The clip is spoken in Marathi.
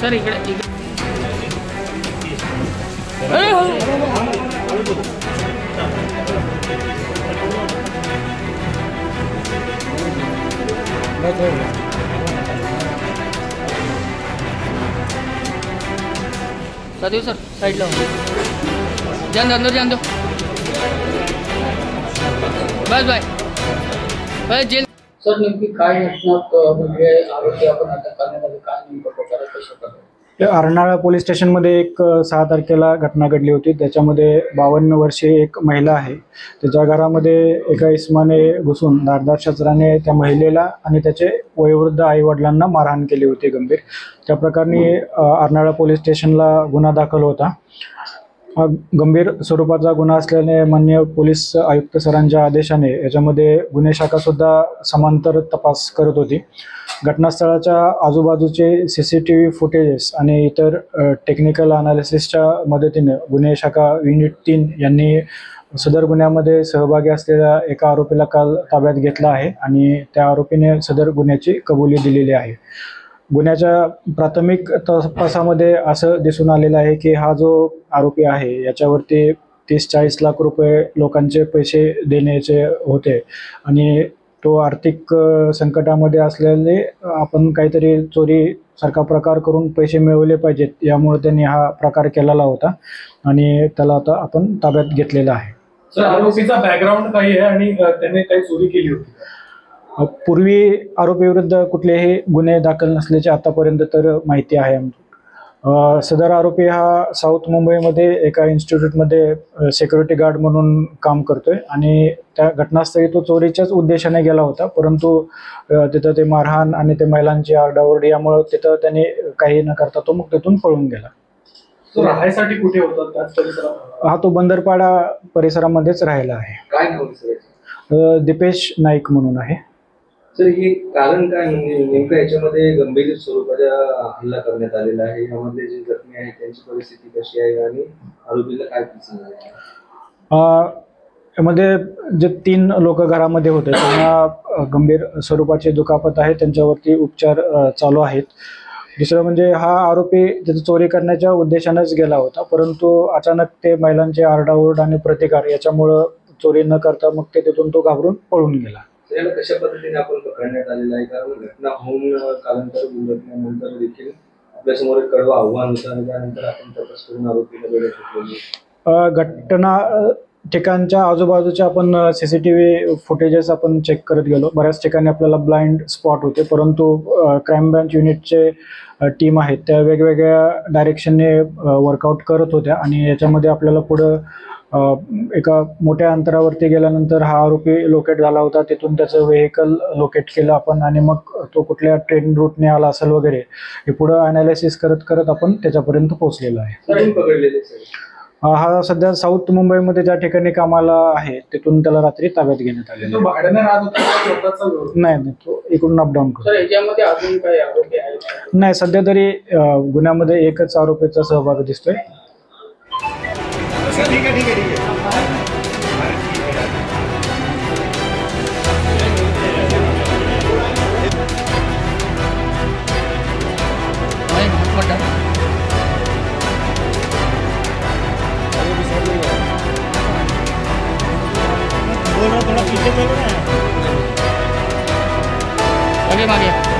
सर इकडे सर साइड लो जान दो अंदर जान दो बस भाई जेल सर नेमकी काय घटना म्हणजे आरोपी आपण अटक करण्यामध्ये काय नेमकं प्रकार कशा करतो? अर्नाळा पोलीस स्टेशनमध्ये एक 6 तारखेला घटना घडली होती। त्याच्यामध्ये 52 वर्षीय एक महिला आहे। त्याच्या घरामध्ये एका इसमाने घुसून धारदार शस्त्राने त्या महिलेला आणि त्याचे वयोवृद्ध आई वडिलांना मारहाण केली होती गंभीर। त्या प्रकरणी अर्नाळा पोलीस स्टेशनला गुन्हा दाखल होता। गंभीर स्वरूपाचा गुन्हा असल्याने माननीय पोलीस आयुक्त सरांच्या आदेशाने याच्यामध्ये गुन्हे शाखा सुद्धा समांतर तपास करत होती। घटनास्थळाच्या आजूबाजूचे CCTV फुटेजेस आणि इतर टेक्निकल अनालिसिसच्या मदतीने गुन्हे शाखा युनिट 3 यांनी सदर गुन्ह्यामध्ये सहभागी असलेल्या एका आरोपीला काल ताब्यात घेतला आहे आणि त्या आरोपीने सदर गुन्ह्याची कबुली दिलेली आहे। गुन्ह्याच्या प्राथमिक तपासामध्ये असं दिसून आलेलं आहे की हा जो आरोपी आहे याच्यावरती 30-40 लाख रुपये लोकांचे पैसे देण्याचे होते आणि तो आर्थिक संकटामध्ये असल्याने आपण काहीतरी चोरी सारखा प्रकार करून पैसे मिळवले पाहिजेत यामुळे त्यांनी हा प्रकार केलेला होता आणि त्याला आता आपण ताब्यात घेतलेला आहे। सर आरोपीचा बॅकग्राऊंड काय आहे आणि त्याने काही चोरी केली होती? पूर्वी आरोपी विरुद्ध कुठलेही गुन्हे दाखल नसल्याची आतापर्यंत तर माहिती आहे। सदर आरोपी हा साऊथ मुंबईमध्ये एका इन्स्टिट्यूटमध्ये सिक्युरिटी गार्ड म्हणून काम करतोय आणि त्या घटनास्थळी तो चोरीच्याच उद्देशाने गेला होता, परंतु तिथं ते मारहाण आणि ते महिलांची आरडाओरडी यामुळे तिथं त्याने काही न करता तो मग तिथून पळून गेला। तो राहायसाठी कुठे होता त्याच परिसरात? हा तो बंदरपाडा परिसरामध्येच राहिला आहे। काय नाव सर? दीपेश नाईक म्हणून आहे। सर हे कारण काय म्हणजे नेमकं याच्यामध्ये गंभीर स्वरूपाचा हल्ला करण्यात आलेला आहे, यामध्ये जे जखमी आहेत त्यांची परिस्थिती कशी आहे आणि आरोपीला काय यामध्ये जे 3 लोक घरामध्ये होते त्यांना गंभीर स्वरूपाची दुखापत आहे, त्यांच्यावरती उपचार चालू आहेत। दुसरं म्हणजे हा आरोपी त्याची चोरी करण्याच्या उद्देशानेच गेला होता, परंतु अचानक ते महिलांचे आरडाओरड आणि प्रतिकार याच्यामुळं चोरी न करता मग ते तिथून तो घाबरून पळून गेला। याला कशा पद्धतीने आपण पकडण्यात आलेला आहे? कारण घटना होऊन कालांतर उलटल्यानंतर देखील आपल्यासमोर एक कडवं आव्हान होतं आणि त्यानंतर आपण तपास करून आरोपीला वेळ घेतलेली। घटना ठिकाणच्या आजूबाजूच्या आपण CCTV फुटेजेस आपण चेक करत गेलो। बऱ्याच ठिकाणी आपल्याला ब्लाइंड स्पॉट होते, परंतु क्राईम ब्रांच युनिटचे टीम आहेत त्या वेगवेगळ्या डायरेक्शनने वर्कआउट करत होत्या आणि याच्यामध्ये आपल्याला पुढं एका मोठ्या अंतरावरती गेल्यानंतर हा आरोपी लोकेट झाला होता। तिथून त्याचं व्हेकल लोकेट केलं आपण आणि मग तो कुठल्या ट्रेन रूटने आला असेल वगैरे हे पुढं अनालिसिस करत करत आपण त्याच्यापर्यंत पोहोचलेलो आहे। हा सध्या साऊथ मुंबईमध्ये ज्या ठिकाणी कामाला आहे तिथून त्याला रात्री ताब्यात घेण्यात आलेला नाही, तो इकडून अपडाऊन करतो। नाही, सध्या तरी गुन्ह्यामध्ये एकच आरोपीचा सहभाग दिसतोय। ठीक आहे थोड़ा पीछे चलो ना, आगे मारिए।